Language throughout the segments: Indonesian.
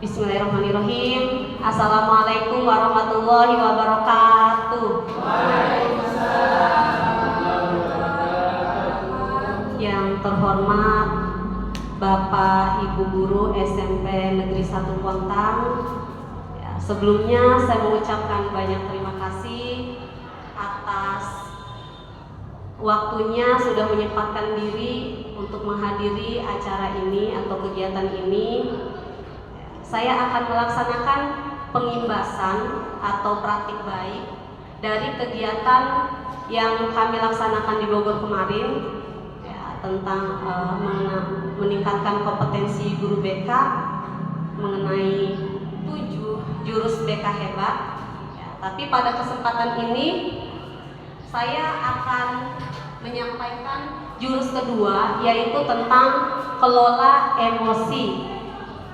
Bismillahirrahmanirrahim. Assalamualaikum warahmatullahi wabarakatuh. Yang terhormat Bapak Ibu Guru SMP Negeri 1 Pontang, sebelumnya saya mengucapkan banyak terima kasih atas waktunya sudah menyempatkan diri untuk menghadiri acara ini atau kegiatan ini. Saya akan melaksanakan pengimbasan atau praktik baik dari kegiatan yang kami laksanakan di Bogor kemarin, tentang meningkatkan kompetensi guru BK mengenai 7 jurus BK hebat. Tapi pada kesempatan ini saya akan menyampaikan jurus kedua, yaitu tentang kelola emosi.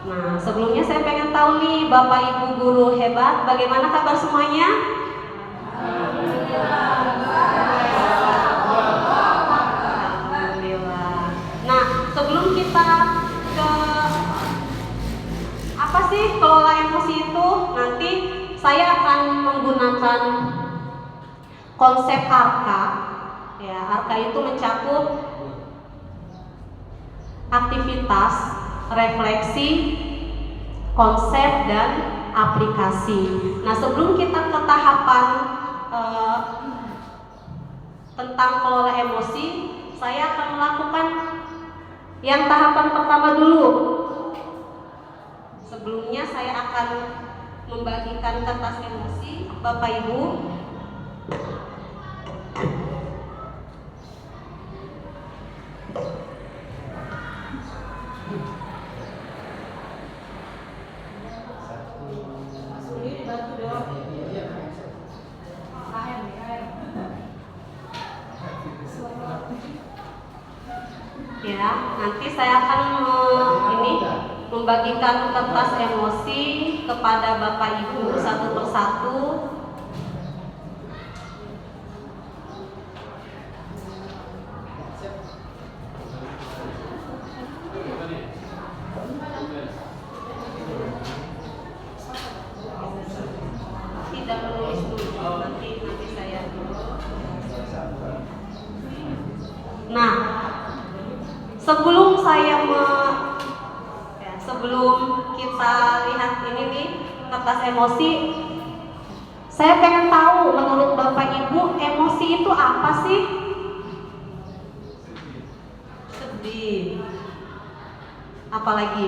Nah, sebelumnya saya pengen tahu nih Bapak Ibu guru hebat, bagaimana kabar semuanya? Alhamdulillah. Nah, sebelum kita ke apa sih kelola emosi itu, nanti saya akan menggunakan konsep ARKA. Ya, ARKA itu mencakup aktivitas, refleksi, konsep, dan aplikasi. Nah, sebelum kita ke tahapan tentang kelola emosi, saya akan melakukan yang tahapan pertama dulu. Sebelumnya saya akan membagikan kertas emosi, Bapak Ibu. Ya, nanti saya akan membagikan kertas emosi kepada Bapak Ibu satu persatu. Tidak menulis dulu, nanti saya dulu. Nah, sebelum kita lihat ini nih kertas emosi, saya pengen tahu menurut Bapak Ibu emosi itu apa sih? Sedih. Apalagi?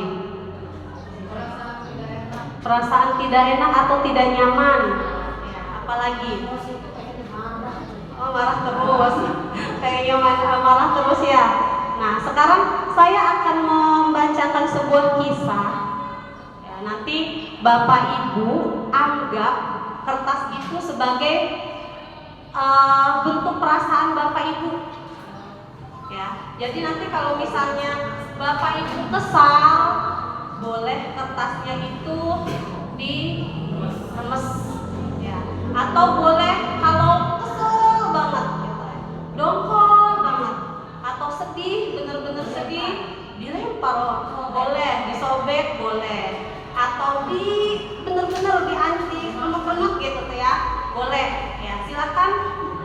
Perasaan tidak enak atau tidak nyaman. Apalagi? Oh, marah terus. Kayaknya marah terus ya. Nah, sekarang saya akan membacakan sebuah kisah. Ya, nanti Bapak Ibu anggap kertas itu sebagai bentuk perasaan Bapak Ibu. Ya, jadi nanti kalau misalnya Bapak Ibu kesal, boleh kertasnya itu diremes. Ya, atau boleh kalau kesel banget, dongkol banget, atau sedih, bener-bener sedih, dilempar, boleh, disobek boleh, atau bener-bener dianti, peluk-peluk gitu ya, boleh. Ya, silakan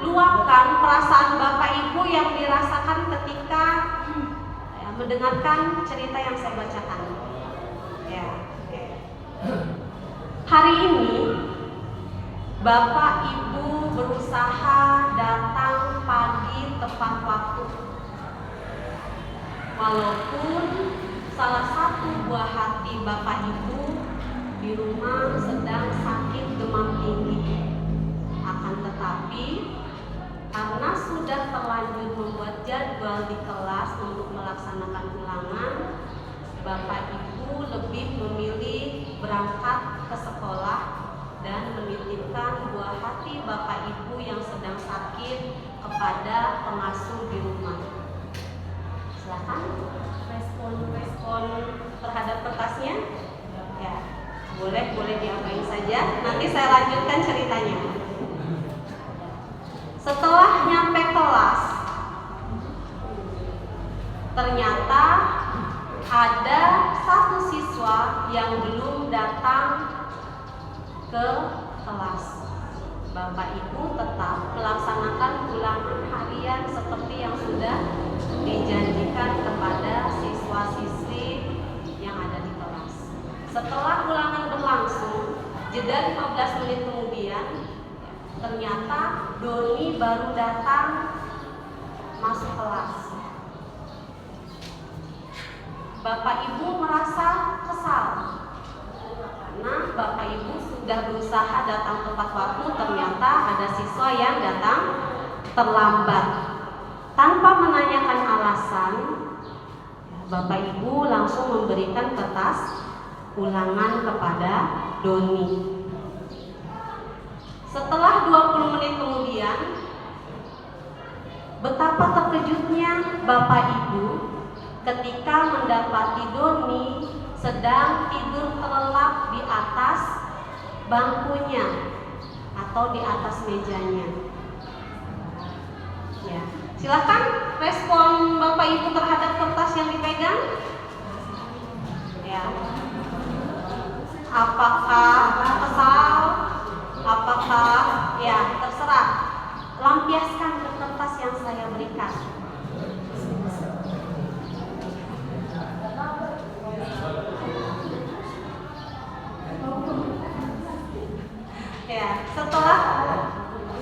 luapkan perasaan Bapak Ibu yang dirasakan ketika mendengarkan cerita yang saya bacakan. Ya, oke. Hari ini Bapak Ibu berusaha datang pagi tepat waktu. Walaupun salah satu buah hati Bapak Ibu di rumah sedang sakit demam tinggi. Akan tetapi karena sudah terlanjur membuat jadwal di kelas untuk melaksanakan ulangan, Bapak Ibu lebih memilih berangkat ke sekolah dan menitipkan buah hati Bapak Ibu yang sedang sakit kepada pengasuh di rumah. Silakan respon terhadap kertasnya. Ya, boleh diapain saja. Nanti saya lanjutkan ceritanya. Setelah nyampe kelas, ternyata ada satu siswa yang belum datang ke kelas. Bapak Ibu tetap melaksanakan ulangan harian seperti yang sudah dijanjikan kepada siswa-siswi yang ada di kelas. Setelah ulangan berlangsung, jeda 15 menit kemudian, ternyata Doni baru datang masuk kelas. Bapak Ibu merasa kesal karena Bapak Ibu sudah berusaha datang tepat waktu, ternyata ada siswa yang datang terlambat. Tanpa menanyakan alasan, Bapak Ibu langsung memberikan kertas ulangan kepada Doni. Setelah 20 menit kemudian, betapa terkejutnya Bapak Ibu ketika mendapati Doni sedang tidur terlelap di atas bangkunya atau di atas mejanya. Ya, silakan respon Bapak Ibu terhadap kertas yang dipegang. Ya, apakah kesal? Apakah ya terserah. Lampiaskan ke kertas yang saya berikan. Ya, setelah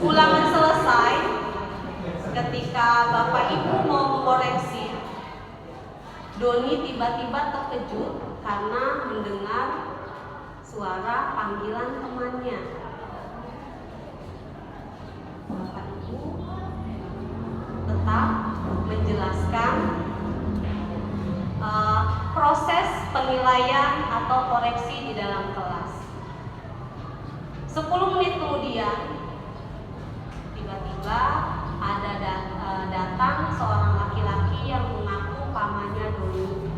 ulangan selesai, ketika Bapak Ibu mau mengoreksi, Doni tiba-tiba terkejut karena mendengar suara panggilan temannya. Bapak Ibu tetap menjelaskan proses penilaian atau koreksi di dalam kelas. 10 menit kemudian, tiba-tiba ada datang seorang laki-laki yang mengaku pamannya Doni.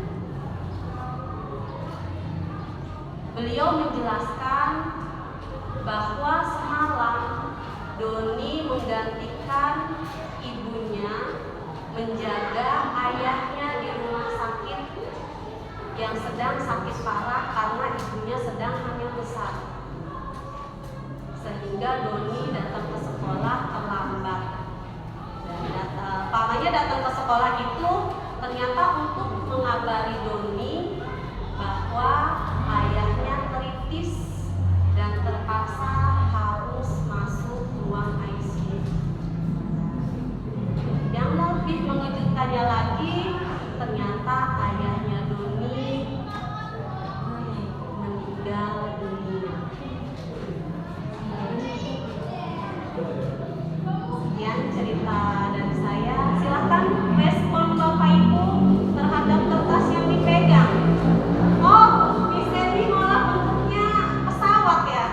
Beliau menjelaskan bahwa semalam Doni menggantikan ibunya menjaga ayahnya di rumah sakit yang sedang sakit parah karena ibunya sedang hamil besar. Sehingga Doni datang ke sekolah terlambat. Dan pamannya datang ke sekolah itu ternyata untuk mengabari Doni bahwa ayahnya kritis dan terpaksa harus masuk ruang ICU. Yang lebih mengejutkannya lagi, ternyata ayahnya Doni meninggal dunia. Sekian cerita dari saya. Silakan respon Bapak Ibu terhadap kertas yang dipegang. Oh, Miss Devi malah bentuknya pesawat ya.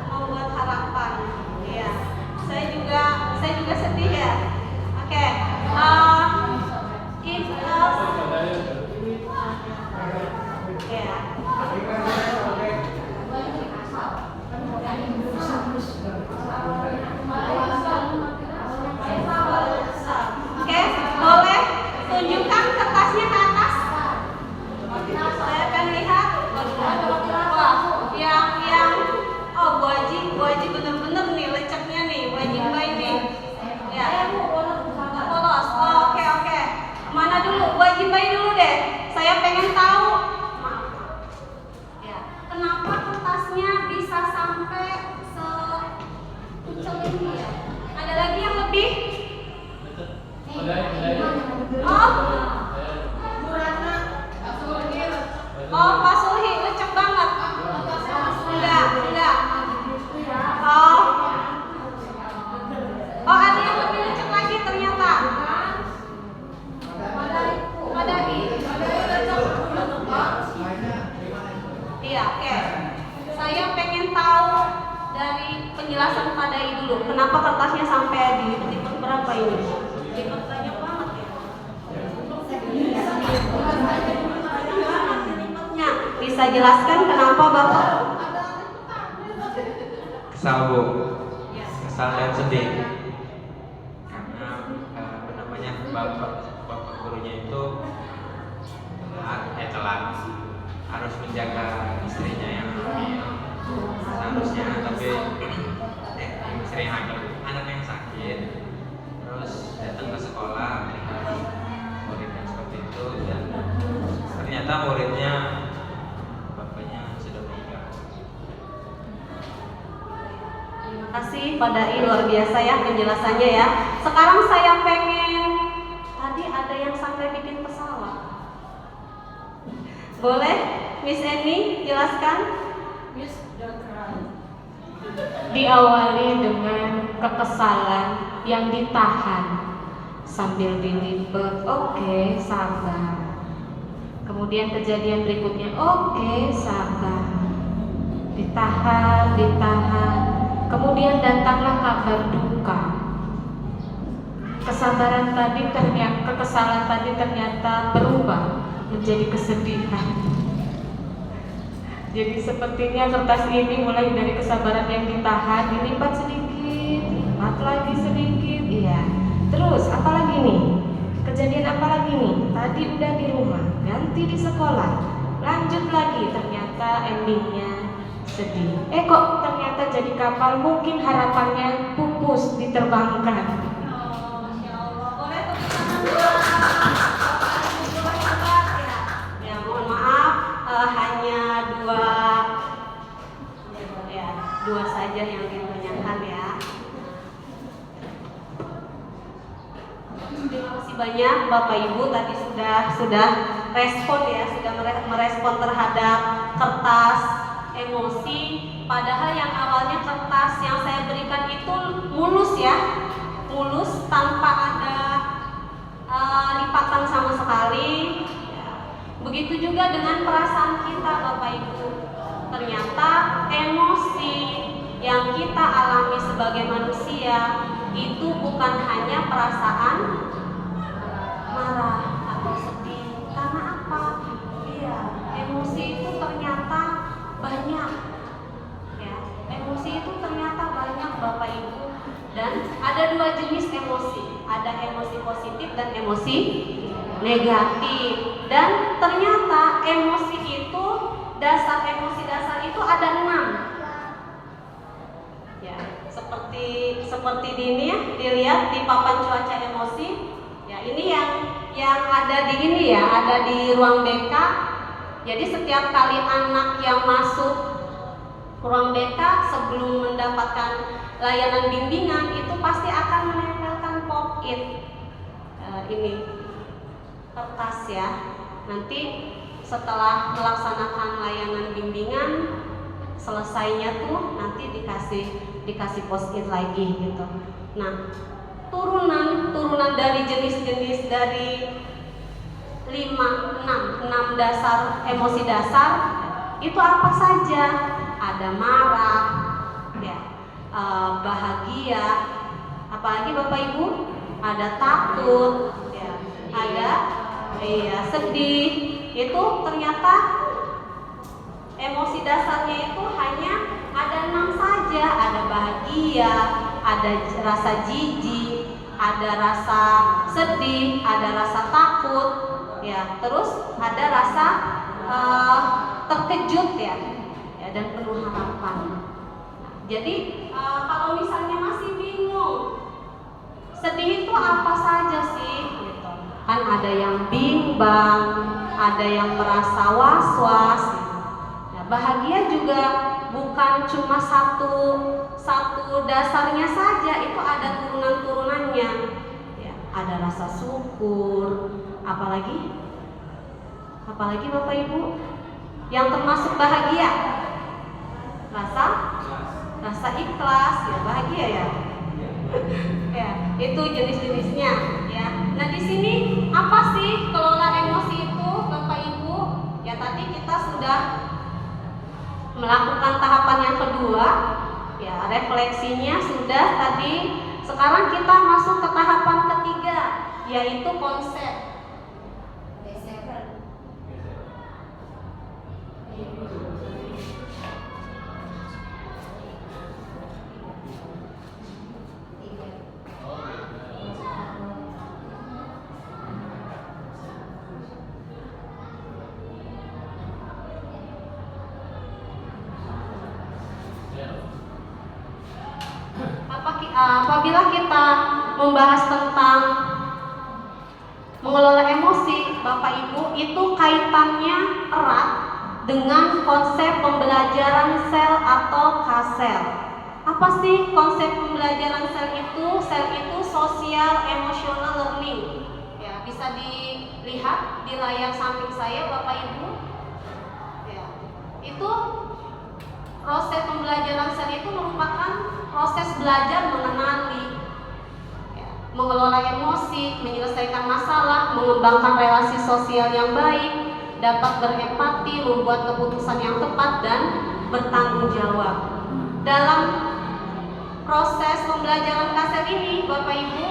Membuat harapan. Iya. Saya juga sedih ya. Oke. If us, ya. Oke, boleh tunjukkan kertasnya ke atas. Saya akan lihat. Wah, yang Bu Haji bener-bener nih leceknya nih, Bu Haji baik nih. Ya. Polos. Oh, oke. Mana dulu? Bu Haji baik dulu deh. Saya pengen tahu. Maaf. Ya, kenapa kertasnya bisa sampai sekucel ini ya? Ada lagi yang lebih? Oh, Pak Sulhi, lecek banget. Enggak. Oh, ada yang lebih lecek lagi ternyata. Iya, oke. Saya pengen tahu dari penjelasan Pak Dai dulu. Kenapa kertasnya sampai di titik berapa ini? Lipat banyak banget ya. Bisa jelaskan kenapa Bapak? Kesal Bu, kesal dan sedih karena bapak gurunya itu telat harus menjaga istrinya yang hamil seharusnya, tapi istri yang hamil anaknya yang sakit, terus datang ke sekolah melihat muridnya seperti itu, dan ternyata muridnya bapaknya sudah meninggal. Terima kasih Pak Dai, luar biasa ya penjelasannya ya. Sekarang saya pengen, tadi ada yang sampai bikin pesawat. Boleh Miss Eni jelaskan? Miss Dokter. Diawali dengan kekesalan yang ditahan sambil dilipet, oke, sabar. Kemudian kejadian berikutnya, oke, sabar. Ditahan, ditahan. Kemudian datanglah kabar duka. Kesabaran tadi ternyata, kekesalan tadi ternyata berubah menjadi kesedihan. Jadi sepertinya kertas ini mulai dari kesabaran yang ditahan, dilipat sedikit, lipat lagi sedikit, iya. Terus apa lagi nih? Kejadian apa lagi nih? Tadi udah di rumah, ganti di sekolah, lanjut lagi, ternyata endingnya sedih. Kok ternyata jadi kapal, mungkin harapannya pupus diterbangkan. Masya Allah, boleh tepuk tangan ya, mohon maaf, hanya dua saja yang ditanyakan ya. Terima kasih banyak Bapak Ibu, tadi sudah respon ya, sudah merespon terhadap kertas emosi. Padahal yang awalnya kertas yang saya berikan itu mulus ya, mulus tanpa ada lipatan sama sekali. Begitu juga dengan perasaan kita Bapak Ibu. Ternyata emosi yang kita alami sebagai manusia itu bukan hanya perasaan marah atau sedih. Karena apa? Iya, emosi itu ternyata banyak. Ya, emosi itu ternyata banyak Bapak Ibu. Dan ada dua jenis emosi. Ada emosi positif dan emosi negatif. Dan ternyata emosi itu, emosi dasar itu ada 6. Ya, seperti ini ya, dilihat di papan cuaca emosi. Ya, ini yang ada di ini ya, ada di ruang BK. Jadi setiap kali anak yang masuk ruang BK sebelum mendapatkan layanan bimbingan itu pasti akan menempelkan pop-it ini kertas ya. Nanti setelah melaksanakan layanan bimbingan, selesainya tuh nanti dikasih post-it lagi gitu. Nah, turunan dari jenis-jenis dari 6 dasar emosi dasar itu apa saja? Ada marah, ya, bahagia, apalagi Bapak Ibu, ada takut, ya, ada sedih. Itu ternyata emosi dasarnya itu hanya ada 6 saja. Ada bahagia, ada rasa jijik, ada rasa sedih, ada rasa takut, ya, terus ada rasa terkejut ya, dan penuh harapan. Jadi kalau misalnya masih bingung sedih itu apa saja sih? Gitu. Kan ada yang bimbang, ada yang merasa was-was. Nah, bahagia juga bukan cuma satu dasarnya saja, itu ada turunan-turunannya. Ya, ada rasa syukur, apalagi Bapak Ibu yang termasuk bahagia, rasa ikhlas, ya, bahagia ya. Ya, itu jenis-jenisnya ya. Nah, di sini apa sih kelola emosi itu Bapak Ibu? Ya, tadi kita sudah melakukan tahapan yang kedua, ya, refleksinya sudah tadi. Sekarang kita masuk ke tahapan ketiga, yaitu konsep. apabila kita membahas tentang mengelola emosi, Bapak Ibu, itu kaitannya erat dengan konsep pembelajaran sel atau K-sel. Apa sih konsep pembelajaran sel itu? Sel itu social emotional learning. Ya, bisa dilihat di layar samping saya, Bapak Ibu. Ya, itu proses pembelajaran sel itu merupakan proses belajar mengenali, mengelola emosi, menyelesaikan masalah, mengembangkan relasi sosial yang baik, dapat berempati, membuat keputusan yang tepat, dan bertanggung jawab. Dalam proses pembelajaran K-sel ini, Bapak Ibu,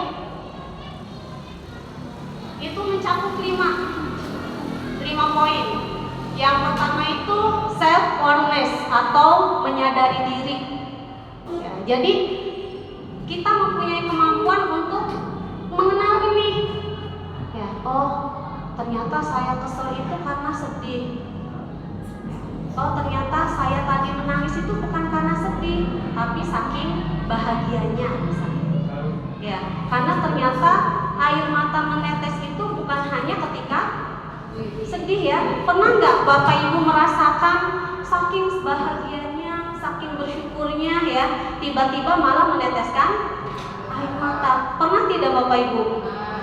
itu mencakup 5 poin. Yang pertama itu self-awareness atau menyadari diri. Ya, jadi kita mempunyai kemampuan untuk mengenali nih, ya, oh ternyata saya kesel itu karena sedih. Oh ternyata saya tadi menangis itu bukan karena sedih, tapi saking bahagianya misalnya. Ya, karena ternyata air mata menetes itu bukan hanya ketika sedih ya. Pernah nggak Bapak Ibu merasakan saking bahagianya, saking bersyukurnya ya, tiba-tiba malah meneteskan air mata? Pernah tidak Bapak Ibu?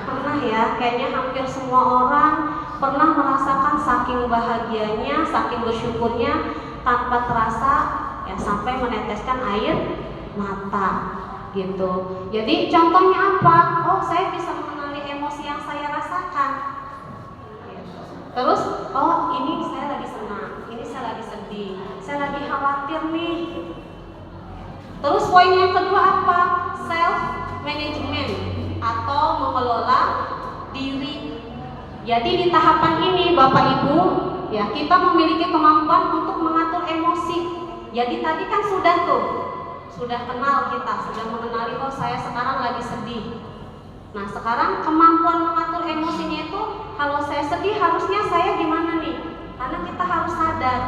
Pernah ya, kayaknya hampir semua orang pernah merasakan saking bahagianya, saking bersyukurnya tanpa terasa ya sampai meneteskan air mata gitu. Jadi contohnya apa? Oh saya bisa mengenali emosi yang saya rasakan. Terus, oh ini saya lagi senang, ini saya lagi sedih, saya lagi khawatir nih. Terus poin yang kedua apa? Self management atau mengelola diri. Jadi di tahapan ini Bapak Ibu, ya kita memiliki kemampuan untuk mengatur emosi. Jadi tadi kan sudah kenal kita, sudah mengenali oh saya sekarang lagi sedih. Nah sekarang kemampuan mengatur emosinya itu, kalau saya sedih harusnya saya gimana nih? Karena kita harus sadar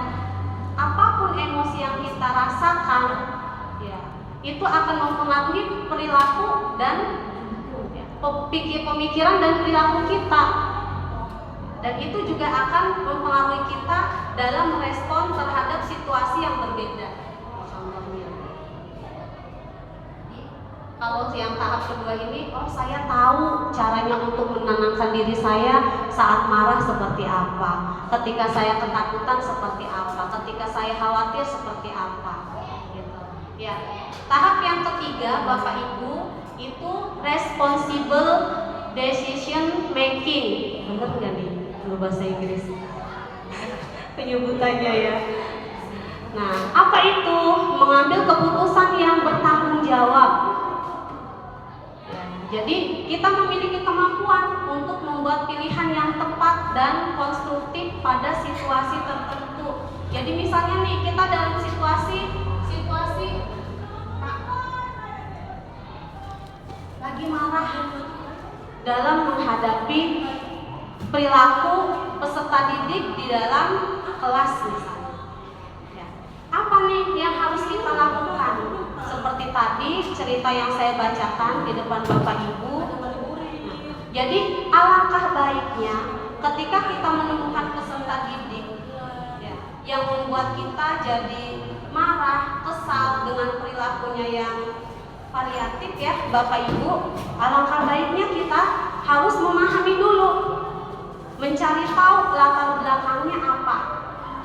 apapun emosi yang kita rasakan, ya itu akan mempengaruhi perilaku dan ya, pemikiran dan perilaku kita. Dan itu juga akan mempengaruhi kita dalam merespon terhadap situasi yang berbeda. Contohnya, kalau yang tahap kedua ini, oh saya tahu caranya untuk menenangkan diri saya saat marah seperti apa, ketika saya ketakutan seperti apa, ketika saya khawatir seperti apa, gitu. Ya, tahap yang ketiga Bapak Ibu itu responsible decision making. Bener nggak nih kalau bahasa Inggris penyebutannya ya? Nah, apa itu? Mengambil keputusan yang bertanggung jawab. Jadi kita memiliki kemampuan untuk membuat pilihan yang tepat dan konstruktif pada situasi tertentu. Jadi misalnya nih kita dalam situasi lagi marah dalam menghadapi perilaku peserta didik di dalam kelas misalnya. Ya. Apa nih yang harus kita lakukan? Seperti tadi cerita yang saya bacakan di depan Bapak Ibu. Jadi alangkah baiknya ketika kita menemukan peserta didik ya, yang membuat kita jadi marah, kesal dengan perilakunya yang variatif ya Bapak Ibu, alangkah baiknya kita harus memahami dulu, mencari tahu latar belakangnya apa.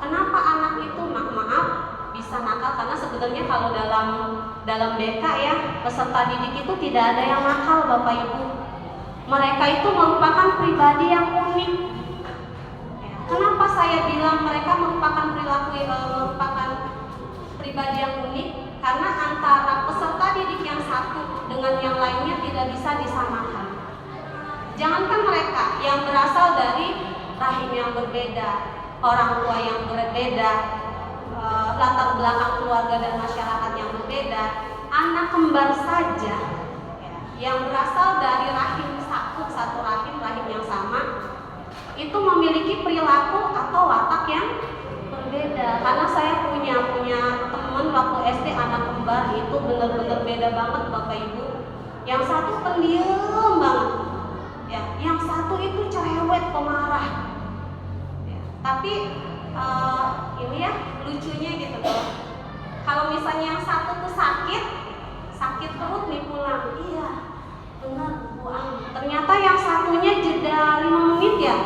Kenapa anak itu maaf bisa nakal? Karena sebenarnya kalau dalam BK ya, peserta didik itu tidak ada yang nakal Bapak Ibu. Mereka itu merupakan pribadi yang unik. Kenapa saya bilang mereka merupakan pribadi yang unik? Karena antara peserta didik yang satu dengan yang lainnya tidak bisa disamakan. Jangankan mereka yang berasal dari rahim yang berbeda, orang tua yang berbeda, latar belakang keluarga dan masyarakat yang berbeda, anak kembar saja ya, yang berasal dari rahim satu rahim yang sama, itu memiliki perilaku atau watak yang berbeda. Karena saya punya teman waktu SD anak kembar kembar itu benar-benar beda banget Bapak Ibu. Yang satu pendiam banget, ya. Yang satu itu cerewet, pemarah. Ya. Tapi ini ya lucunya gitu loh. Kalau misalnya yang satu tuh sakit perut nih pulang, iya benar Bu Ang. Ternyata yang satunya jeda 5 menit ya,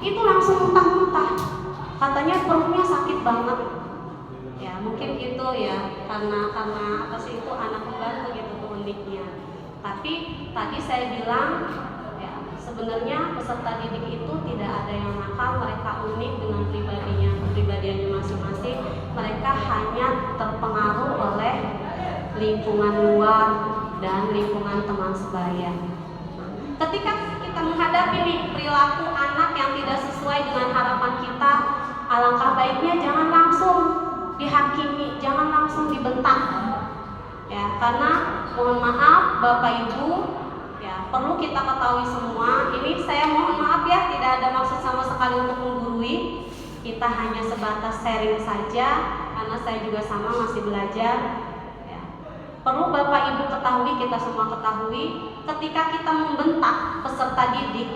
itu langsung muntah-muntah. Katanya perutnya sakit banget. Ya mungkin itu ya karena apa sih itu anak pembantu gitu tuh uniknya. Tapi tadi saya bilang ya sebenarnya peserta didik itu tidak ada yang nakal, mereka unik dengan kepribadiannya masing-masing. Mereka hanya terpengaruh oleh lingkungan luar dan lingkungan teman sebaya. Ketika kita menghadapi nih perilaku anak yang tidak sesuai dengan harapan kita, alangkah baiknya jangan langsung dihakimi, jangan langsung dibentak. Ya, karena mohon maaf Bapak Ibu, ya perlu kita ketahui semua. Ini saya mohon maaf ya, tidak ada maksud sama sekali untuk menggurui. Kita hanya sebatas sharing saja, karena saya juga sama masih belajar. Ya. Perlu Bapak Ibu ketahui, kita semua ketahui, ketika kita membentak peserta didik,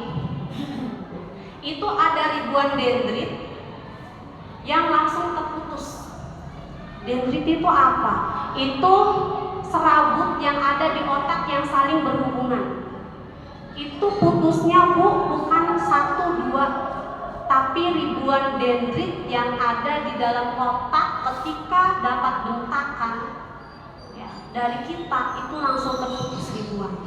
itu ada ribuan dendrit yang langsung terputus. Dendrit itu apa? Itu serabut yang ada di otak yang saling berhubungan. Itu putusnya Bu, bukan 1, 2, tapi ribuan dendrit yang ada di dalam otak ketika dapat bentakan ya, dari kita itu langsung terputus ribuan.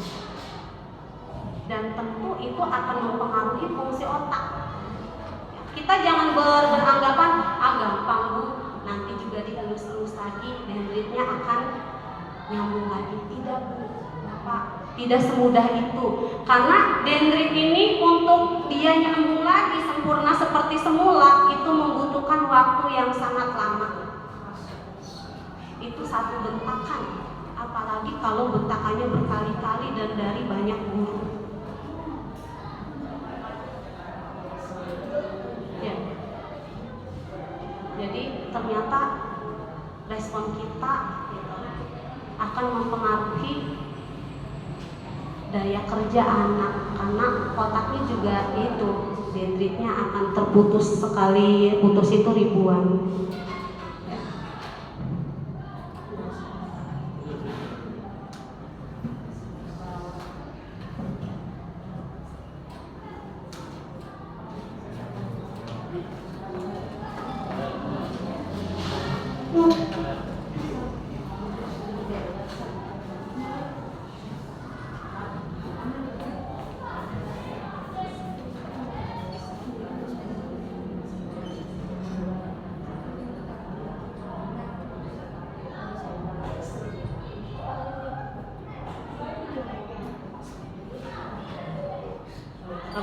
Dan tentu itu akan mempengaruhi fungsi otak. Ya, kita jangan beranggapan gampang Bu, nanti juga dielus-elus lagi dendritnya akan nyambung lagi. Tidak Bu, Bapak, tidak semudah itu. Karena dendrit ini untuk dia nyambung lagi sempurna seperti semula itu membutuhkan waktu yang sangat lama. Itu satu bentakan, apalagi kalau bentakannya berkali-kali dan dari banyak guru. Ya. Jadi ternyata respon kita gitu, akan mempengaruhi daya kerja anak, karena otaknya juga itu dendritnya akan terputus sekali, putus itu ribuan.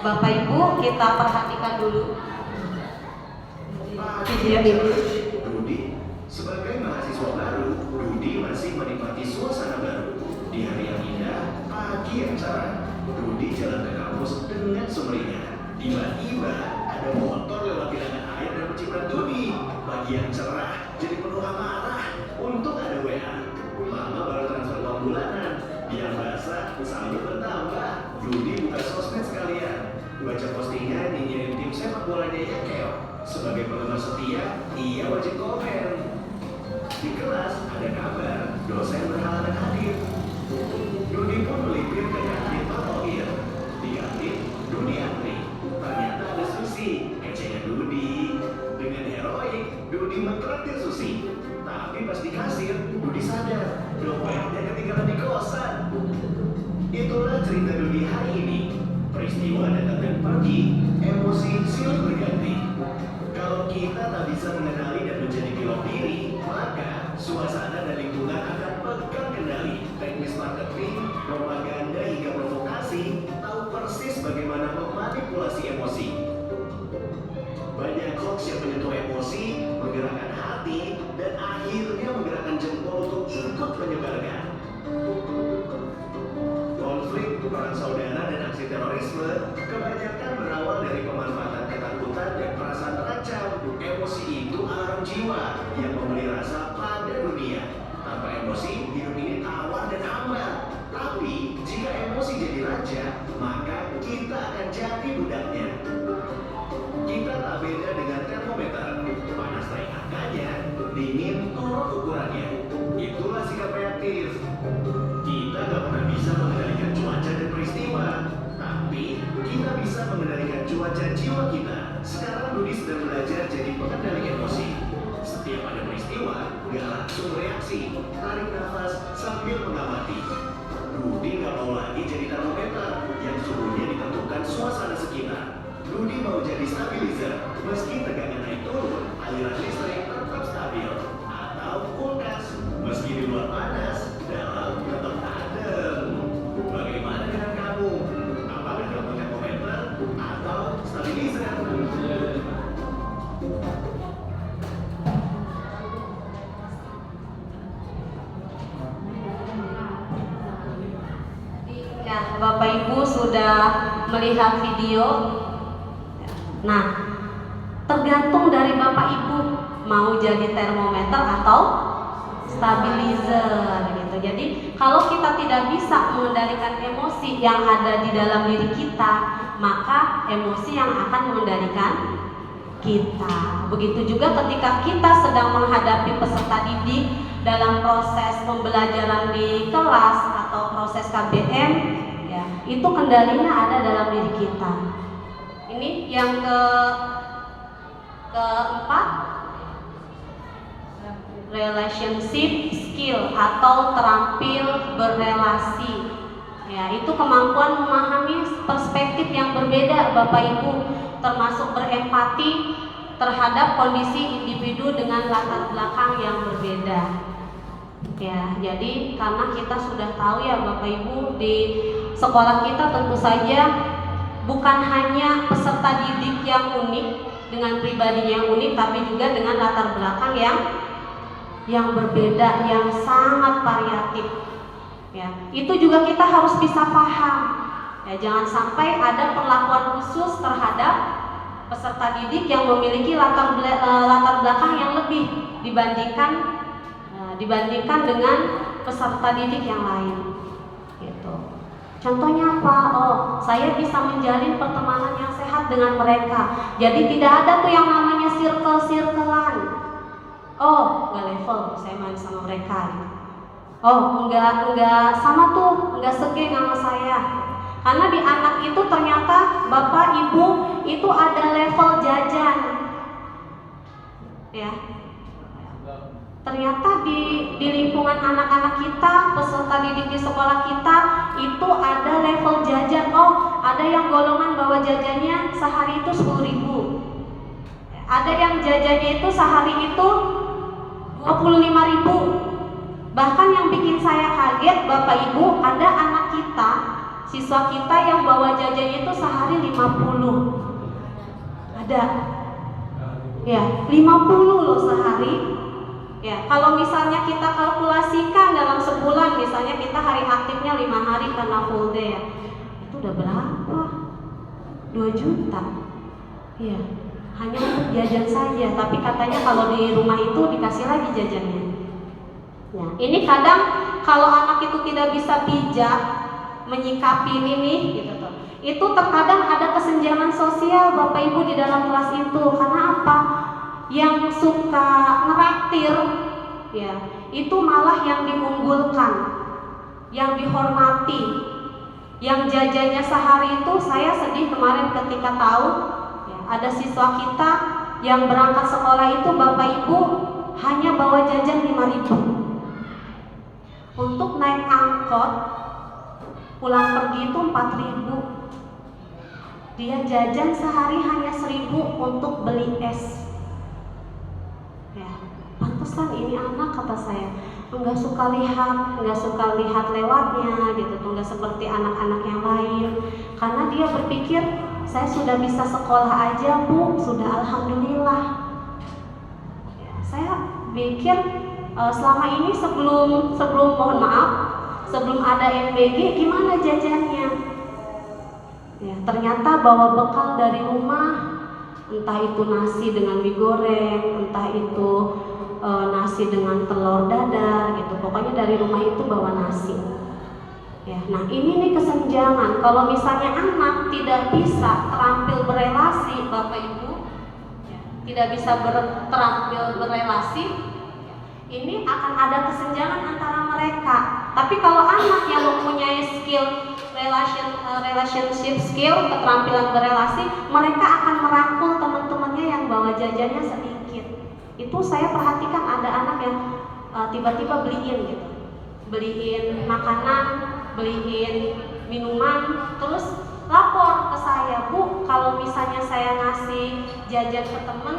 Bapak Ibu, kita perhatikan dulu video ini. Rudi, sebagai mahasiswa baru, Rudi masih menikmati suasana baru. Di hari yang indah, pagi yang cerah, Rudi jalan ke kampus dengan sumringah. Tiba-tiba ada motor lewat bilangan air dan menciprat Rudi. Pagi yang cerah jadi penuh amarah. Untung ada WA. Mama baru transfer uang bulanan. Biar basah, saldo bertambah. Rudi buka sosmed sekalian. Baca postingan nyinyirin tim sepak bolanya ya keok. Sebagai penggemar setia, ia wajib komen. Di kelas ada kabar dosen berhalangan hadir. Rudi pun melipir ke kantin Patoir. Di kantin, Rudi antri. Ternyata ada Susi, kecengan Rudi. Dengan heroik, Rudi mentraktir Susi. Tapi pas di kasir, Rudi sadar dompetnya ketinggalan di kosan. Itulah cerita Rudi hari ini. Peristiwa datang dan pergi, emosi silih berganti. Kalau kita tak bisa mengenali dan menjadi pilot diri, maka suasana dan lingkungan akan pegang kendali. Teknis marketing, propaganda hingga provokasi tahu persis bagaimana memanipulasi emosi. Banyak hoax yang menyentuh emosi, menggerakkan hati, dan akhirnya menggerakkan jempol untuk ikut menyebarkan. Konflik, perang saudara, dan aksi terorisme kebanyakan berawal dari pemanfaatan ketakutan dan perasaan terancam. Emosi itu alarm jiwa yang memberi rasa pada dunia. Tanpa emosi, hidup ini tawar dan hambar. Tapi, jika emosi jadi raja, maka kita akan jadi budaknya. Kita tak beda dengan termometer. Panas naik angkanya, dingin turun ukurannya. Itulah sikap reaktif. Kita gak pernah bisa mengendalikan cuaca dan peristiwa, tapi kita bisa mengendalikan cuaca jiwa kita. Sekarang Rudy sedang belajar jadi pengendali emosi. Setiap ada peristiwa, gak langsung reaksi. Tarik nafas sambil mengamati. Rudy gak mau lagi jadi termometer yang suhunya ditentukan suasana sekitar. Rudy mau jadi stabilizer. Meski tegangan naik turun, aliran listrik tetap stabil. Atau kulkas. Meski di luar panas, dalam tetap adem. Bagaimana dengan kamu? Apakah kamu termometer atau stabilizer? Ya, Bapak Ibu sudah melihat video. Nah, tergantung dari Bapak Ibu mau jadi termometer atau stabilizer gitu. Jadi, kalau kita tidak bisa mengendalikan emosi yang ada di dalam diri kita, maka emosi yang akan mengendalikan kita. Begitu juga ketika kita sedang menghadapi peserta didik dalam proses pembelajaran di kelas atau proses KBM, ya, itu kendalinya ada dalam diri kita. Ini yang keempat, relationship skill atau terampil berrelasi. Ya, itu kemampuan memahami perspektif yang berbeda Bapak Ibu, termasuk berempati terhadap kondisi individu dengan latar belakang yang berbeda. Ya, jadi karena kita sudah tahu ya Bapak Ibu, di sekolah kita tentu saja bukan hanya peserta didik yang unik dengan pribadinya yang unik, tapi juga dengan latar belakang yang berbeda, yang sangat variatif. Ya, itu juga kita harus bisa paham. Ya, jangan sampai ada perlakuan khusus terhadap peserta didik yang memiliki latar belakang yang lebih dibandingkan dengan peserta didik yang lain. Gitu. Contohnya apa? Oh, saya bisa menjalin pertemanan yang sehat dengan mereka. Jadi tidak ada tuh yang namanya circle-circlean. Oh, nggak level saya main sama mereka. Oh, enggak sama tuh, enggak segeng sama saya. Karena di anak itu ternyata Bapak Ibu itu ada level jajan. Ya. Ternyata di lingkungan anak-anak kita, peserta didik di sekolah kita itu ada level jajan. Oh, ada yang golongan bawa jajannya sehari itu 10.000. Ada yang jajannya itu sehari itu 25.000. Bahkan yang bikin saya kaget Bapak Ibu, ada anak kita, siswa kita yang bawa jajannya itu sehari 50. Ada. Ya, 50 loh sehari. Ya, kalau misalnya kita kalkulasikan dalam sebulan, misalnya kita hari aktifnya 5 hari karena full day ya, itu udah berapa? 2 juta. Ya, hanya untuk jajan saja. Tapi katanya kalau di rumah itu dikasih lagi jajannya. Ya, ini kadang kalau anak itu tidak bisa bijak menyikapi ini gitu tuh. Itu terkadang ada kesenjangan sosial Bapak Ibu di dalam kelas itu. Karena apa? Yang suka ngeraktir ya, itu malah yang diunggulkan, yang dihormati. Yang jajannya sehari itu saya sedih kemarin ketika tahu ya, ada siswa kita yang berangkat sekolah itu Bapak Ibu hanya bawa jajan 5.000. Untuk naik angkot pulang pergi itu 4.000. Dia jajan sehari hanya 1.000 untuk beli es. Ya, pantesan ini anak, kata saya, nggak suka lihat lewatnya gitu tuh, nggak seperti anak-anak yang lain. Karena dia berpikir saya sudah bisa sekolah aja Bu, sudah alhamdulillah. Ya, saya pikir selama ini sebelum mohon maaf, sebelum ada MBG gimana jajannya? Ya, ternyata bawa bekal dari rumah, entah itu nasi dengan mie goreng, entah itu nasi dengan telur dadar gitu. Pokoknya dari rumah itu bawa nasi. Ya, nah ini nih kesenjangan. Kalau misalnya anak tidak bisa terampil berelasi, Bapak Ibu, ya, tidak bisa terampil berelasi, ini akan ada kesenjangan antara mereka. Tapi kalau anak yang mempunyai skill relationship skill, keterampilan berelasi, mereka akan merangkul teman-temannya yang bawa jajannya sedikit. Itu saya perhatikan ada anak yang tiba-tiba beliin makanan, beliin minuman, terus lapor ke saya, Bu, kalau misalnya saya ngasih jajan ke temen,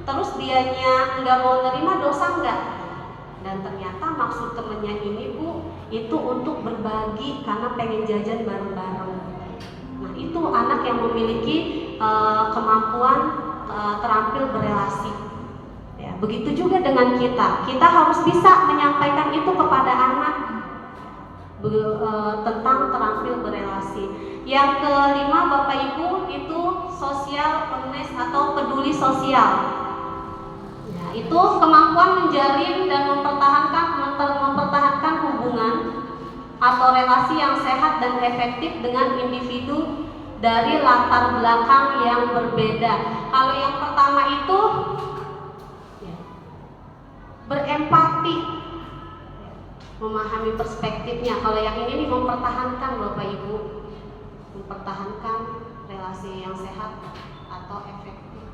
terus dianya nggak mau nerima, dosa nggak? Dan ternyata maksud temennya ini, Bu, itu untuk berbagi karena pengen jajan bareng-bareng. Nah, itu anak yang memiliki kemampuan terampil berelasi. Ya, begitu juga dengan kita. Kita harus bisa menyampaikan itu kepada anak tentang terampil berelasi. Yang kelima, Bapak Ibu, itu social awareness atau peduli sosial. Ya, itu kemampuan menjalin dan mempertahankan hubungan atau relasi yang sehat dan efektif dengan individu dari latar belakang yang berbeda. Kalau yang pertama itu ya, berempati, memahami perspektifnya. Kalau yang ini mempertahankan, Bapak Ibu, mempertahankan relasi yang sehat atau efektif.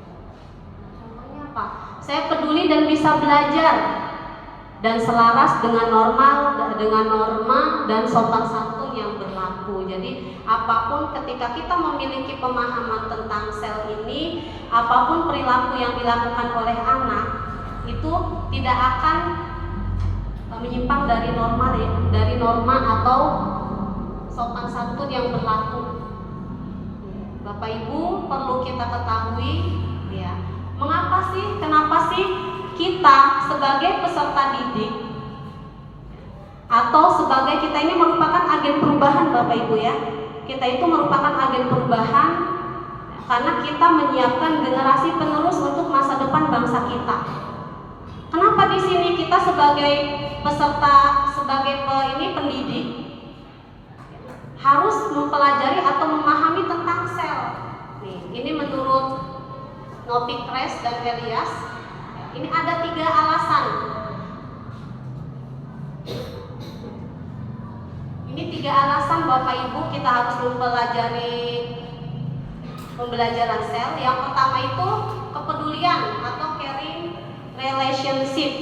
Contohnya apa? Saya peduli dan bisa belajar dan selaras dengan norma dan sopan santun yang berlaku. Jadi apapun ketika kita memiliki pemahaman tentang sel ini, apapun perilaku yang dilakukan oleh anak itu tidak akan menyimpang dari norma atau sopan santun yang berlaku. Bapak Ibu, perlu kita ketahui ya, kenapa sih kita sebagai peserta didik atau sebagai kita ini merupakan agen perubahan, Bapak Ibu ya. Kita itu merupakan agen perubahan karena kita menyiapkan generasi penerus untuk masa depan bangsa kita. Kenapa di sini kita sebagai peserta, pendidik harus mempelajari atau memahami tentang sel. Nih, ini menurut Nopik Kres dan Elias, ini ada 3 alasan. Ini 3 alasan Bapak Ibu kita harus mempelajari pembelajaran sel. Yang pertama itu kepedulian atau caring relationship.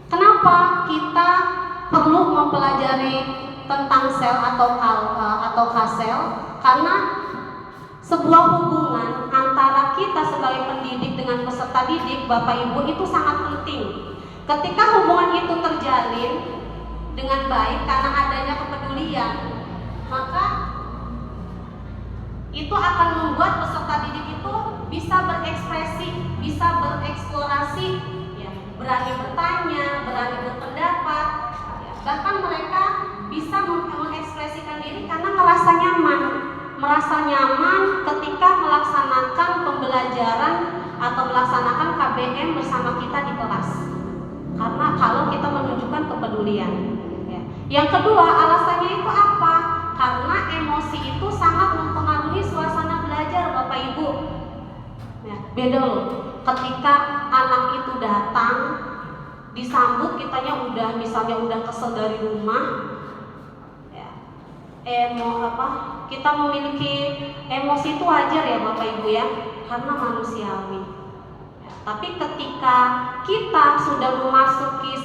Kenapa kita perlu mempelajari tentang sel atau K-sel? Karena sebuah hubungan antara kita sebagai pendidik dengan peserta didik, Bapak Ibu, itu sangat penting. Ketika hubungan itu terjalin dengan baik karena adanya kepedulian, maka itu akan membuat peserta didik itu bisa berekspresi, bisa bereksplorasi, ya, berani bertanya, berani berpendapat, ya, bahkan mereka bisa mengekspresikan diri karena merasa nyaman ketika melaksanakan pembelajaran atau melaksanakan KBM bersama kita di kelas. Karena kalau kita menunjukkan kepedulian. Ya. Yang kedua, alasannya itu apa? Karena emosi itu sangat mempengaruhi suasana belajar, Bapak Ibu. Ya, beda loh. Ketika anak itu datang, disambut kitanya misalnya udah kesel dari rumah. Kita memiliki emosi itu wajar ya Bapak Ibu ya, karena manusiawi. Ya, tapi ketika kita sudah memasuki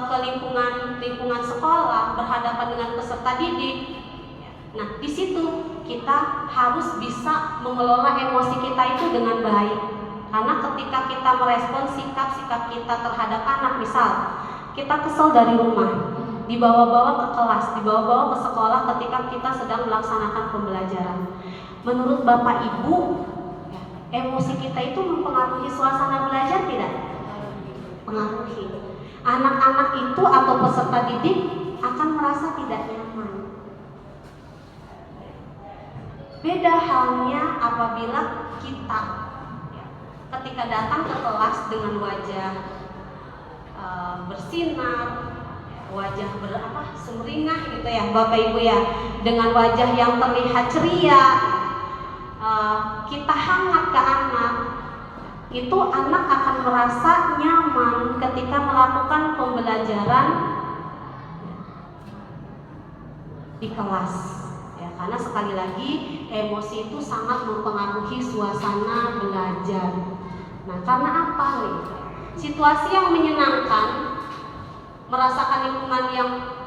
ke lingkungan sekolah, berhadapan dengan peserta didik, ya, nah di situ kita harus bisa mengelola emosi kita itu dengan baik. Karena ketika kita merespon sikap kita terhadap anak, misal kita kesel dari rumah, dibawa-bawa ke kelas, dibawa-bawa ke sekolah ketika kita sedang melaksanakan pembelajaran. Menurut Bapak Ibu, ya, emosi kita itu mempengaruhi suasana belajar tidak? Pengaruhi. Anak-anak itu atau peserta didik akan merasa tidak nyaman. Beda halnya apabila kita, ya, ketika datang ke kelas dengan wajah bersinar, wajah sumringah gitu ya Bapak Ibu ya, dengan wajah yang terlihat ceria, kita hangat ke anak, itu anak akan merasa nyaman ketika melakukan pembelajaran di kelas ya, karena sekali lagi emosi itu sangat mempengaruhi suasana belajar. Nah, karena apa nih? Situasi yang menyenangkan, merasakan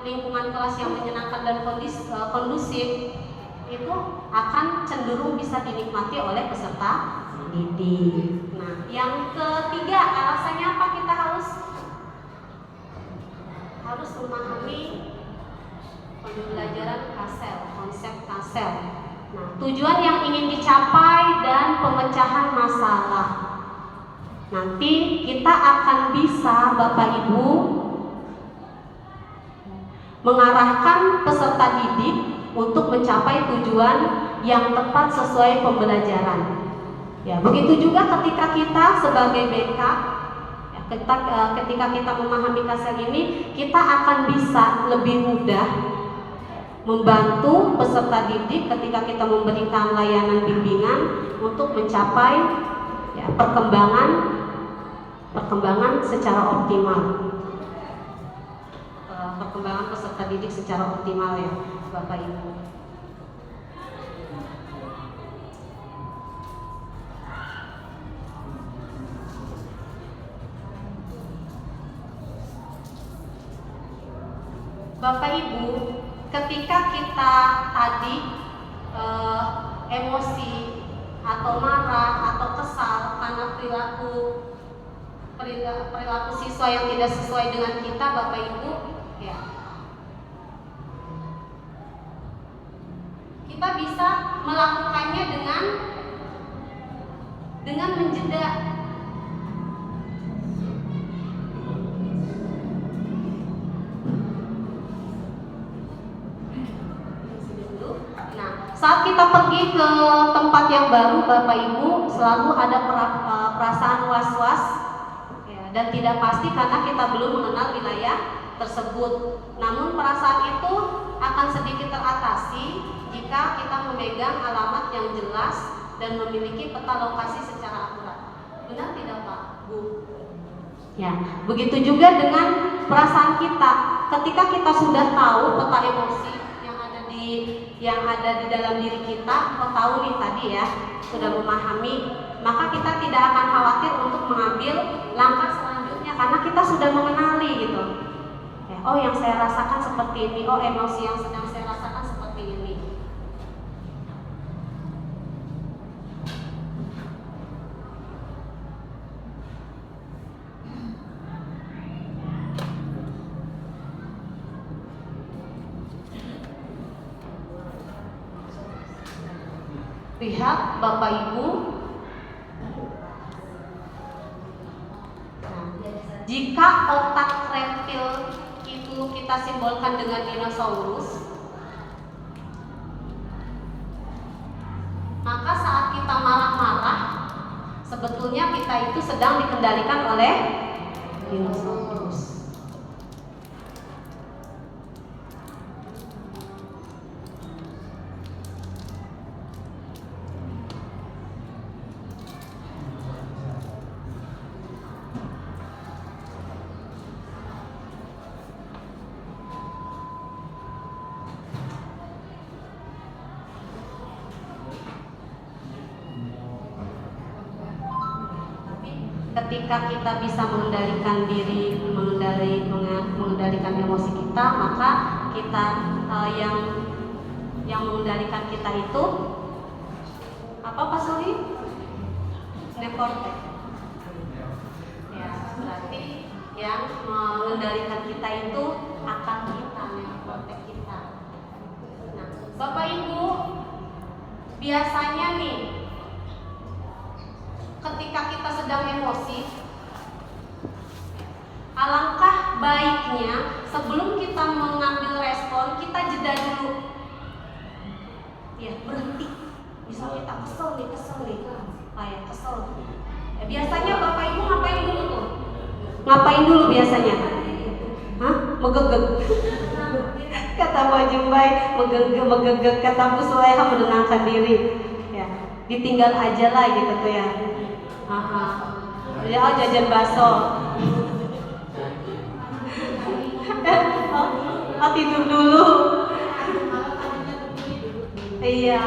lingkungan kelas yang menyenangkan dan kondusif itu akan cenderung bisa dinikmati oleh peserta didik. Nah, yang ketiga, alasannya apa kita harus memahami pembelajaran KASEL, konsep KASEL. Nah, tujuan yang ingin dicapai dan pemecahan masalah. Nanti kita akan bisa Bapak Ibu mengarahkan peserta didik untuk mencapai tujuan yang tepat sesuai pembelajaran. Ya, begitu juga ketika kita sebagai BK, ya, ketika kita memahami KASEL ini, kita akan bisa lebih mudah membantu peserta didik ketika kita memberikan layanan bimbingan untuk mencapai ya, perkembangan secara optimal, perkembangan peserta didik secara optimal ya Bapak Ibu. Bapak Ibu, ketika kita tadi emosi atau marah atau kesal karena perilaku siswa yang tidak sesuai dengan kita, Bapak Ibu, ya, kita bisa melakukannya dengan menjeda. Saat kita pergi ke tempat yang baru, Bapak Ibu, selalu ada perasaan was-was ya, dan tidak pasti karena kita belum mengenal wilayah tersebut. Namun perasaan itu akan sedikit teratasi jika kita memegang alamat yang jelas dan memiliki peta lokasi secara akurat. Benar tidak Pak, Bu? Ya, begitu juga dengan perasaan kita. Ketika kita sudah tahu peta emosi yang ada di dalam diri kita, tahu nih tadi ya, sudah memahami, maka kita tidak akan khawatir untuk mengambil langkah selanjutnya karena kita sudah mengenali gitu. Ya, oh yang saya rasakan seperti ini, oh emosi yang sedang saya rasakan seperti ini. Lihat Bapak Ibu, nah, jika otak reptil itu kita simbolkan dengan dinosaurus, maka saat kita marah-marah, sebetulnya kita itu sedang dikendalikan oleh dinosaurus. Ketika kita bisa mengendalikan diri, mengendalikan emosi kita, maka kita yang mengendalikan kita itu apa Pak Suri? Neokortex. Ya, berarti yang mengendalikan kita itu akal kita, neokortex kita. Nah, Bapak Ibu, biasanya nih ketika kita sedang emosi, alangkah baiknya sebelum kita mengambil respon, kita jeda dulu. Ya, berhenti. Misal kita kesel nih, kayak kesel. Biasanya bapak ibu ngapain dulu tuh? Ngapain dulu biasanya? Hah? Megegeg. Kata Bu Jumbai, megegeg. Kata Bu Suleha, menenangkan diri. Ya, ditinggal aja lah gitu tuh ya. Ya, jajan bakso. Tidur dulu. Iya,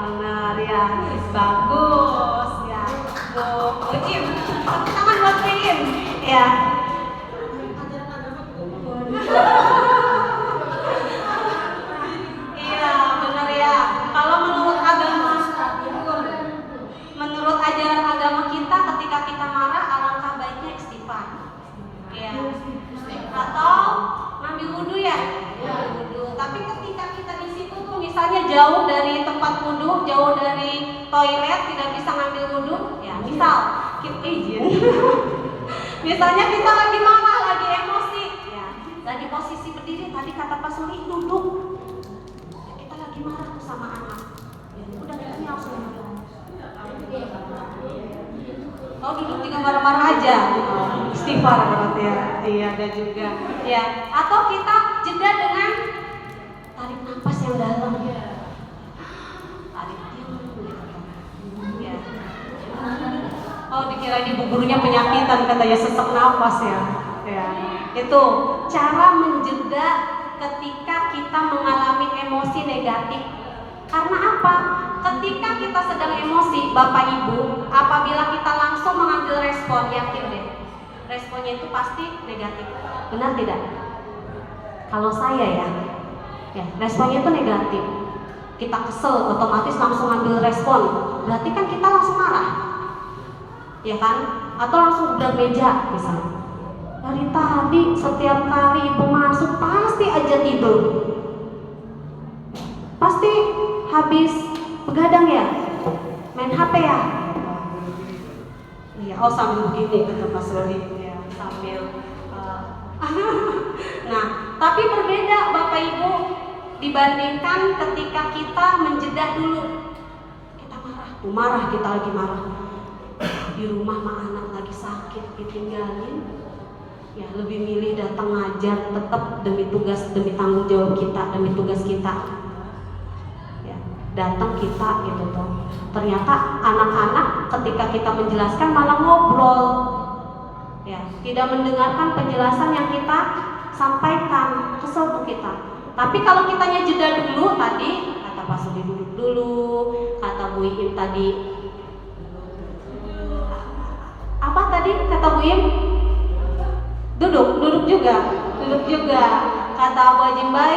benar ya. Bagus ya. Bu Im, tepuk tangan buat Bu Im. Ya. Iya, benar ya. Kalau menurut ajaran agama kita, ketika kita marah, alangkah baiknya istighfar. Ya. Atau ngambil wudhu ya. Wudhu. Tapi ketika kita di situ tuh misalnya jauh dari tempat wudhu, jauh dari toilet, tidak bisa ngambil wudhu, ya misal kita izin. Misalnya kita lagi marah, lagi emosi, ya, lagi posisi berdiri, tadi kata Pak Suli duduk. Ya, kita lagi marah tuh sama anak. Ya, udah kita langsung duduk. Oh, duduk juga marah-marah aja. Istighfar berarti ya. Iya, ada juga. Ya, atau kita jeda dengan tarik nafas yang dalam. Tarik gitu. Ya. Oh, dikira di buburnya penyakitan katanya, sesak nafas ya. Ya. Itu cara menjeda ketika kita mengalami emosi negatif. Karena apa? Ketika kita sedang emosi, Bapak Ibu, apabila kita langsung mengambil respon, yakin deh, responnya itu pasti negatif. Benar tidak? Kalau saya ya, responnya itu negatif. Kita kesel, otomatis langsung ambil respon. Berarti kan kita langsung marah, ya kan? Atau langsung gebrak meja misalnya. Dari tadi setiap kali ibu masuk pasti aja tidur. Pasti habis begadang ya, main HP ya. Iya, oh sambil begini kata Mas Roli, ya, sambil. Nah, tapi berbeda Bapak Ibu dibandingkan ketika kita menjeda dulu. Kita marah, kita lagi marah. Di rumah mah anak lagi sakit ditinggalin. Ya, lebih milih datang ngajar tetap demi tugas, demi tanggung jawab kita, demi tugas kita. Datang kita gitu tuh. Ternyata anak-anak ketika kita menjelaskan malah ngobrol, ya, tidak mendengarkan penjelasan yang kita sampaikan, kesel tuh kita. Tapi kalau kitanya jeda dulu, tadi kata Pak Sudi duduk dulu, kata Bu Im tadi apa tadi kata Bu Im? Duduk juga, kata Abu Jimbai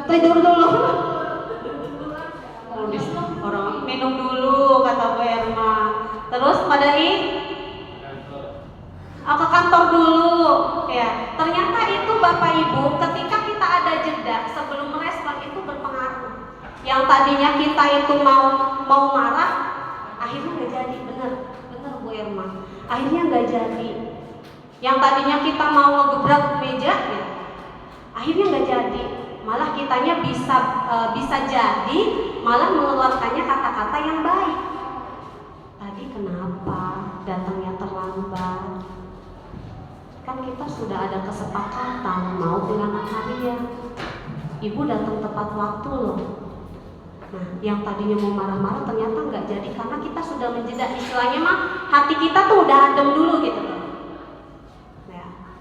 tidur dulu. Orang minum dulu kata Bu Erma. Terus pada ke kantor dulu. Ya, ternyata itu Bapak Ibu ketika kita ada jeda sebelum merespon itu berpengaruh. Yang tadinya kita itu mau marah, akhirnya nggak jadi. Bener Bu Erma. Akhirnya nggak jadi. Yang tadinya kita mau ngegebrak meja, ya, akhirnya nggak jadi. Malah kitanya bisa jadi malah mengeluarkannya kata-kata yang baik. Tadi kenapa datangnya terlambat? Kan kita sudah ada kesepakatan mau bilangan harian. Ibu datang tepat waktu loh. Nah, yang tadinya mau marah-marah ternyata nggak jadi karena kita sudah menjeda. Istilahnya mah hati kita tuh udah adem dulu gitu.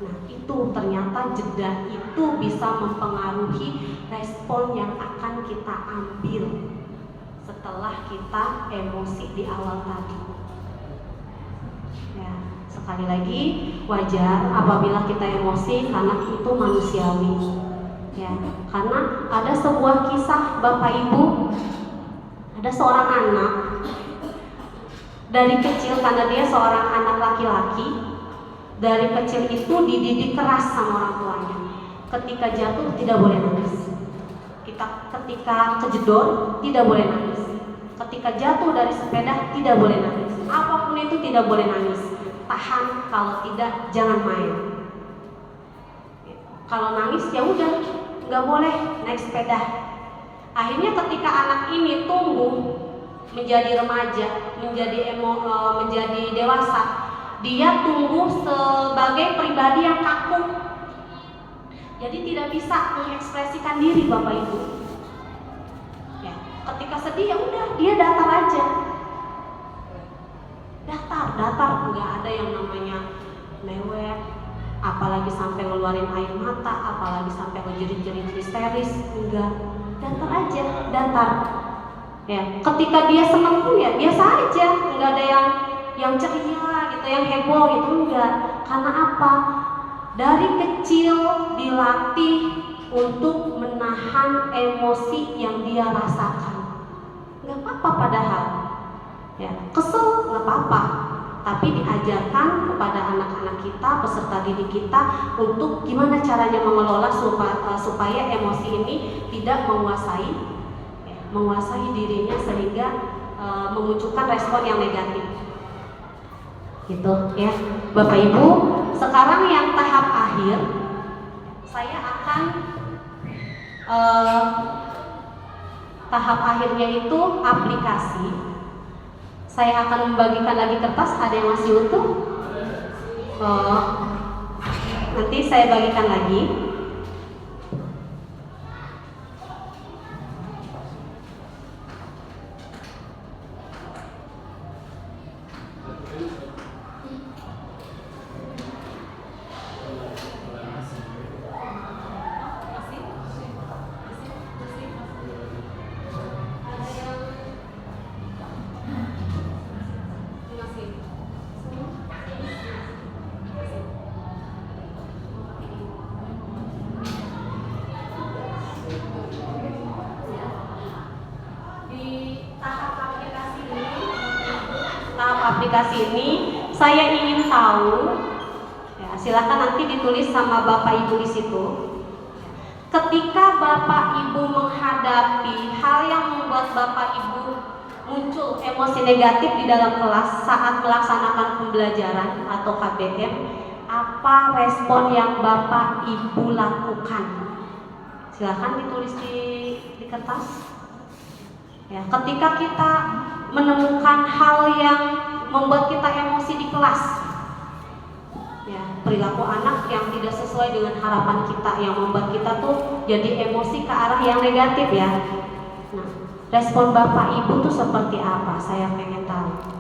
Nah, itu ternyata jeda itu bisa mempengaruhi respon yang akan kita ambil setelah kita emosi di awal tadi. Ya, sekali lagi wajar apabila kita emosi karena itu manusiawi. Ya, karena ada sebuah kisah Bapak Ibu, ada seorang anak dari kecil karena dia seorang anak laki-laki. Dari kecil itu dididik keras sama orang tuanya. Ketika jatuh tidak boleh nangis. Ketika kejedor tidak boleh nangis. Ketika jatuh dari sepeda tidak boleh nangis. Apapun itu tidak boleh nangis. Tahan, kalau tidak jangan main. Kalau nangis ya udah, nggak boleh naik sepeda. Akhirnya ketika anak ini tumbuh, menjadi remaja, menjadi dewasa, dia tumbuh sebagai pribadi yang kaku. Jadi tidak bisa mengekspresikan diri Bapak Ibu. Ya, ketika sedih ya udah dia datar aja. Datar, nggak ada yang namanya mewek, apalagi sampai ngeluarin air mata, apalagi sampai ngejerit-jerit histeris, enggak. Datar aja, datar. Ya, ketika dia senang pun ya biasa aja, nggak ada yang ceria gitu, yang heboh gitu, enggak. Karena apa? Dari kecil dilatih untuk menahan emosi yang dia rasakan. Nggak apa-apa padahal. Ya, kesel nggak apa-apa, tapi diajarkan kepada anak-anak kita, peserta didik kita untuk gimana caranya mengelola supaya emosi ini tidak menguasai dirinya sehingga memunculkan respon yang negatif. Gitu ya, Bapak Ibu. Sekarang yang tahap akhir, saya akan tahap akhirnya itu aplikasi. Saya akan membagikan lagi kertas, ada yang masih utuh? Nanti saya bagikan lagi. Aplikasi ini saya ingin tahu, ya, silakan nanti ditulis sama Bapak Ibu di situ. Ketika Bapak Ibu menghadapi hal yang membuat Bapak Ibu muncul emosi negatif di dalam kelas saat melaksanakan pembelajaran atau KBM, apa respon yang Bapak Ibu lakukan? Silakan ditulis di kertas. Ya, ketika kita menemukan hal yang membuat kita emosi di kelas, ya, perilaku anak yang tidak sesuai dengan harapan kita, yang membuat kita tuh jadi emosi ke arah yang negatif ya. Nah, respon Bapak Ibu tuh seperti apa? Saya pengen tahu.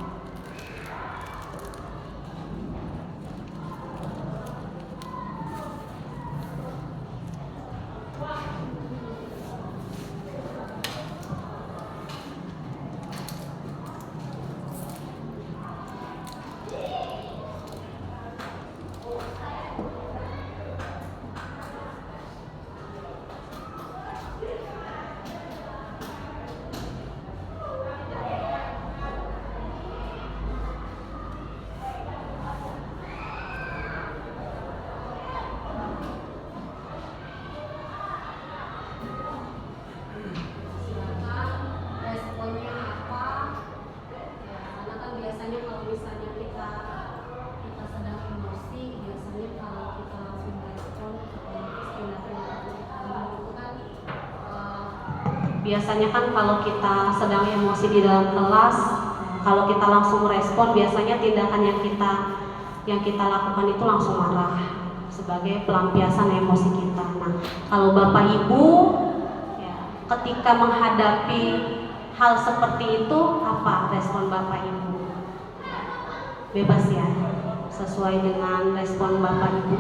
Biasanya kan kalau kita sedang emosi di dalam kelas, kalau kita langsung respon, biasanya tindakan yang kita lakukan itu langsung marah sebagai pelampiasan emosi kita. Nah, kalau Bapak Ibu ya, ketika menghadapi hal seperti itu, apa respon Bapak Ibu? Bebas ya, sesuai dengan respon Bapak Ibu.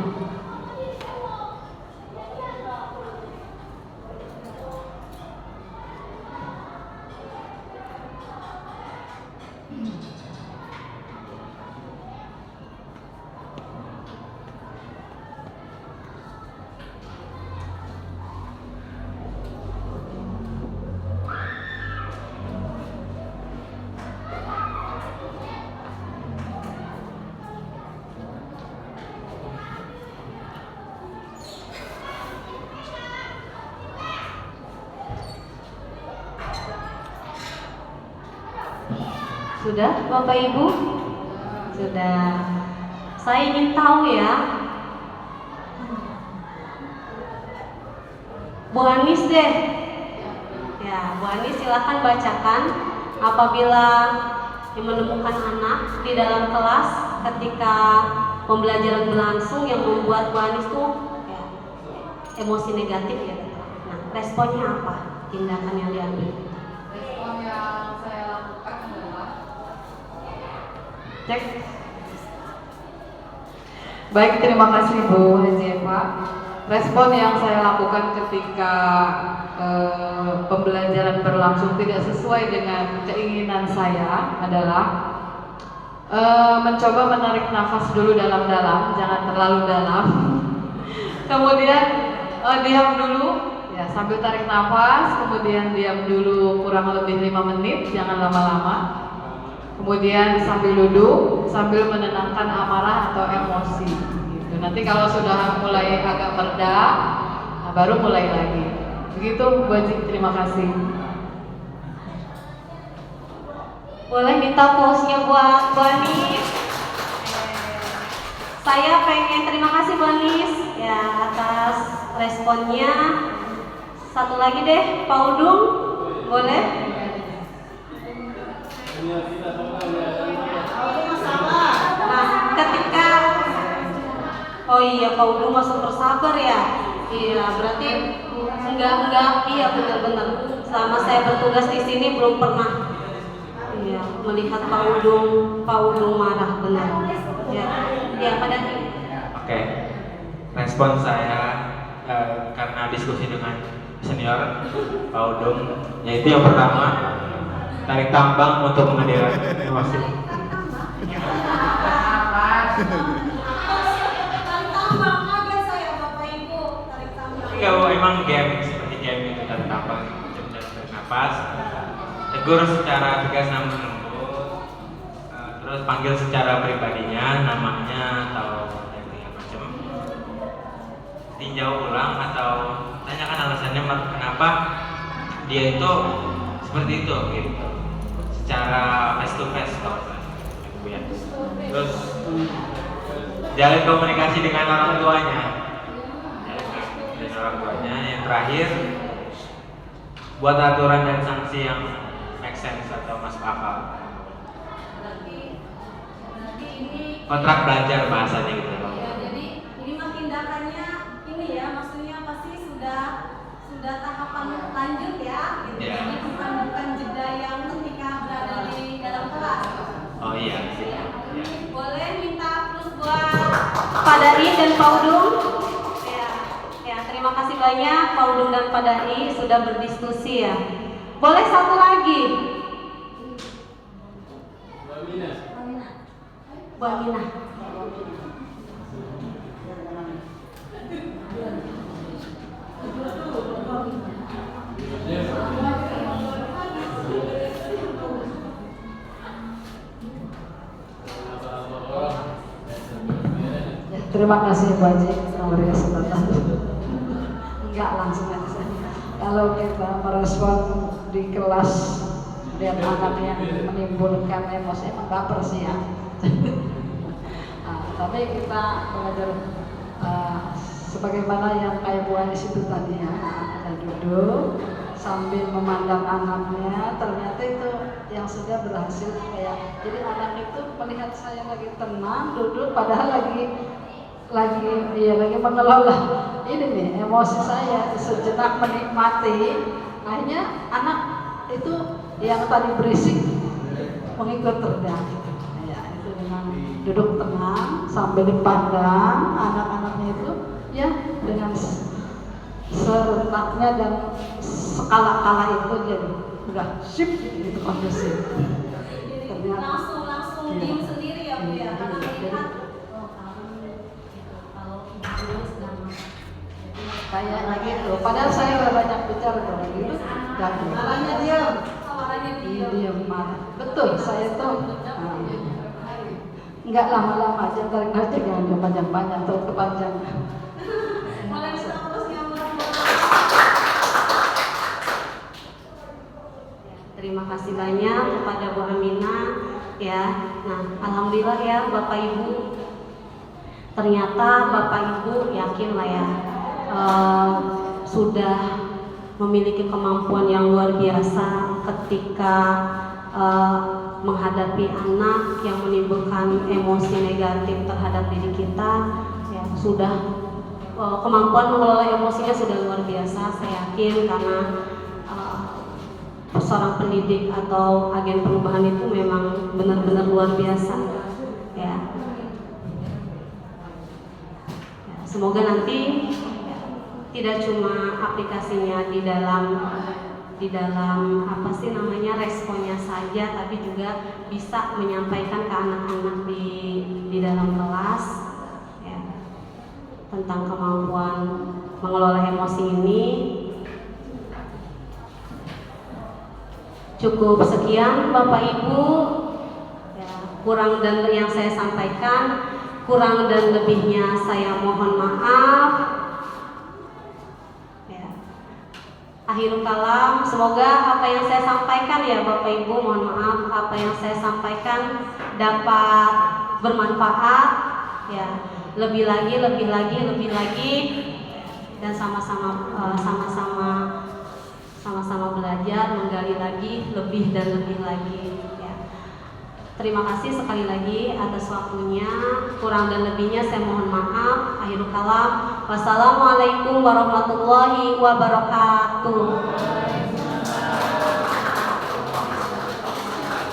Sudah Bapak Ibu? Sudah. Saya ingin tahu ya, Bu Anis deh. Ya, Bu Anis silakan bacakan apabila menemukan anak di dalam kelas ketika pembelajaran berlangsung yang membuat Bu Anis tuh ya, emosi negatif ya. Nah, responnya apa? Tindakan yang diambil? Respon yang saya lakukan adalah Cek. Baik, terima kasih Bu Haji Eva. Respon yang saya lakukan ketika pembelajaran berlangsung tidak sesuai dengan keinginan saya adalah mencoba menarik nafas dulu dalam-dalam, jangan terlalu dalam. Kemudian diam dulu, ya sambil tarik nafas, kemudian diam dulu kurang lebih 5 menit, jangan lama-lama. Kemudian sambil duduk, sambil menenangkan amarah atau emosi. Gitu. Nanti kalau sudah mulai agak mereda, baru mulai lagi. Begitu Bu Haji, terima kasih. Boleh minta pause-nya buat Bu Anis. Saya pengen terima kasih Bu Anis ya atas responnya. Satu lagi deh, Pak Udung, boleh? Nah, ketika oh iya Pak Udung masuk bersabar ya. Iya, berarti enggak iya benar-benar. Selama saya bertugas di sini belum pernah iya melihat Pak Udung marah benar. Ya pada Oke. Respon saya karena diskusi dengan senior Pak Udung, yaitu yang pertama tarik tambang untuk menghadirkan emosi. Enggak, emang game seperti game itu tarik tambang, jeda bernapas, tegur secara tegas namun lembut, terus panggil secara pribadinya, namanya atau segala macam, tinjau ulang atau tanyakan alasannya kenapa dia itu seperti itu gitu, secara face to face ya. Terus jalin komunikasi dengan orang tuanya. Yang terakhir, buat aturan dan sanksi yang make sense atau masuk akal. berarti ini Kontrak belajar bahasanya gitu. ya, jadi ini mah tindakannya ini ya, maksudnya pasti sudah tahapan lanjut ya gitu. Ya. Jadi bukan jeda yang ketika berada di dalam kelas. Oh iya sih. Ya. Ya. Boleh minta plus buat Pak Dai dan Pak Udung. Ya, terima kasih banyak Pak Udung dan Pak Dai sudah berdiskusi ya. Boleh satu lagi. Bu Aminah. Ya, terima kasih Bu Haji memberi kesempatan. Enggak langsung aja. Kalau kita merespon di kelas lihat anak yang menimbulkan emosi emang baper sih ya. Tapi kita belajar sebagaimana yang kayak Bu Anis itu tadi ya, kita duduk sambil memandang anaknya, ternyata itu yang sudah berhasil kayak jadi anak itu melihat saya lagi tenang duduk padahal lagi mengelola ini nih emosi saya sejenak menikmati, akhirnya anak itu yang tadi berisik mengikut terdiam. Ya, itu dengan duduk tenang sambil dipandang anak-anaknya itu ya dengan serentaknya dan skala-kala itu jadi udah sip gitu kondusif. Ternyata Langsung iya. diem sendiri ya Bu ya, karena Iya, melihat kalau ibu sedang kayak gitu. Padahal saya udah banyak bicara kalau gitu. Gak marahnya diam, marahnya diam. diam marah. Betul, saya tuh nggak lama-lama aja tarik nafas jangan panjang-panjang atau kepanjangan. Boleh minta terus yang terima kasih banyak kepada Bu Aminah ya. Nah, alhamdulillah ya Bapak Ibu. Ternyata Bapak Ibu yakin lah ya sudah memiliki kemampuan yang luar biasa ketika menghadapi anak yang menimbulkan emosi negatif terhadap diri kita, ya sudah kemampuan mengelola emosinya sudah luar biasa, saya yakin, karena seorang pendidik atau agen perubahan itu memang benar-benar luar biasa, ya. Semoga nanti ya, tidak cuma aplikasinya di dalam apa sih namanya responnya saja, tapi juga bisa menyampaikan ke anak-anak di dalam kelas ya, tentang kemampuan mengelola emosi ini. Cukup sekian Bapak Ibu, ya, kurang dan yang saya sampaikan, kurang dan lebihnya saya mohon maaf. Ya. Akhirul kalam, semoga apa yang saya sampaikan ya Bapak Ibu, mohon maaf, apa yang saya sampaikan dapat bermanfaat, ya, lebih lagi, dan sama-sama belajar, menggali lagi, lebih dan lebih lagi. Ya. Terima kasih sekali lagi atas waktunya. Kurang dan lebihnya saya mohon maaf. Akhirul kalam. Wassalamualaikum warahmatullahi wabarakatuh.